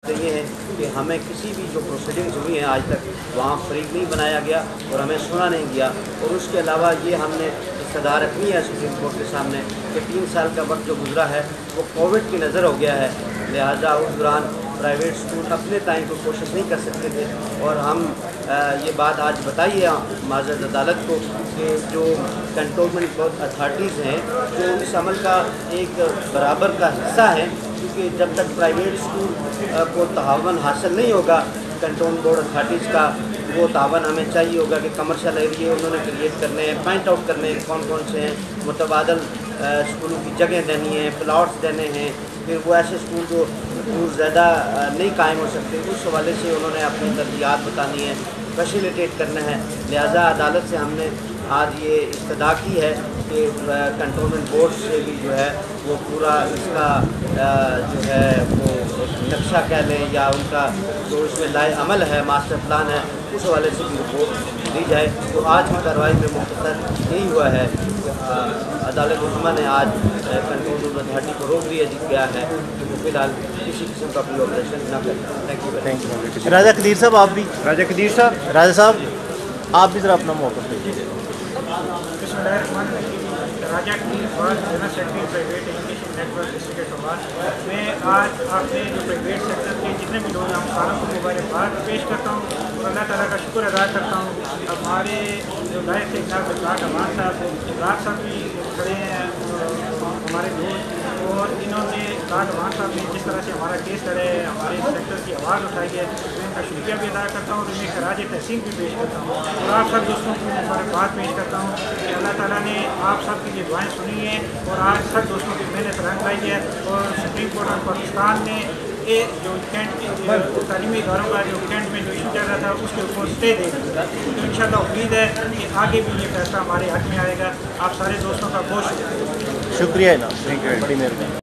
یہ ہے کہ ہمیں کسی بھی جو پروسیڈنگز ہوئی ہیں آج تک وہاں فریق نہیں بنایا گیا اور ہمیں سنا نہیں گیا، اور اس کے علاوہ یہ ہم نے استدعا رکھنی ہے سپریم کورٹ کے سامنے کہ 3 سال کا وقت جو گزرا ہے وہ کووڈ کی نظر ہو گیا ہے، لہٰذا اس دوران پرائیویٹ اسکول اپنے تائیں کوئی کوشش نہیں کر سکتے تھے، اور ہم یہ بات آج بتائیے معزز عدالت کو کہ جو کنٹونمنٹ اتھارٹیز ہیں جو اس عمل کا ایک برابر کا حصہ ہیں، کیونکہ جب تک پرائیویٹ اسکول کو تعاون حاصل نہیں ہوگا کنٹونمنٹ بورڈ اتھارٹیز کا، وہ تعاون ہمیں چاہیے ہوگا کہ کمرشل ایریے انہوں نے کریٹ کرنے ہیں، پوائنٹ آؤٹ کرنے ہیں کون کون سے ہیں، متبادل اسکولوں کی جگہ دینی ہے، پلاٹس دینے ہیں، پھر وہ ایسے اسکول جو دور زیادہ نہیں قائم ہو سکتے اس حوالے سے انہوں نے اپنی ترجیحات بتانی ہے، فیسیلیٹیٹ کرنا ہے، لہٰذا عدالت سے ہم نے آج یہ استدعا کی ہے کہ کنٹونمنٹ بورڈ سے بھی جو ہے وہ پورا اس کا جو ہے وہ نقشہ کہہ لیں یا ان کا جو اس میں لائے عمل ہے ماسٹر پلان ہے اس حوالے سے بھی رپورٹ دی جائے۔ تو آج کی کارروائی میں مختصر یہی ہوا ہے کہ عدالت عظمیٰ نے آج کنٹونمنٹ اتھارٹی کو روک دیا ہے کہ وہ فی الحال کسی قسم کا کوئی آپریشن نہ کریں۔ Thank you. راجہ قدیر صاحب آپ بھی، راجہ صاحب آپ بھی ذرا اپنا موقف دیجیے۔ Raja Qadeer general secretary private education network district آباد، میں آج اپنے جو پرائیویٹ سیکٹر کے جتنے بھی لوگ ہیں ساروں کو مبارکباد پیش کرتا ہوں اور اللہ تعالیٰ کا شکر ادا کرتا ہوں۔ ہمارے جو لائق تھے جناب ابراک امان صاحب بھی کھڑے ہیں ہمارے دوست، اور انہوں نے ابراک امان صاحب نے جس طرح سے ہمارا کیس لڑے ہمارے سیکٹر کی آواز اٹھائی ہے، میں ان کا شکریہ بھی ادا کرتا ہوں اور انہیں خراج تحسین بھی پیش کرتا ہوں، اور آپ سب دوستوں کو مبارکباد پیش کرتا ہوں کہ اللہ تعالیٰ نے آپ سب کی یہ دعائیں سنی ہیں اور آج سب دوستوں کی محنت رنگ لائی ہے، اور سپریم کورٹ آف پاکستان نے جو کینٹ تعلیمی اداروں کا جو کینٹ میں جو ایشو چل رہا تھا اس کے اوپر اسٹے دے دی، تو انشاءاللہ امید ہے کہ آگے بھی یہ فیصلہ ہمارے حق میں آئے گا۔ آپ سارے دوستوں کا بہت شکریہ۔ شکریہ جناب، بڑی مہربانی۔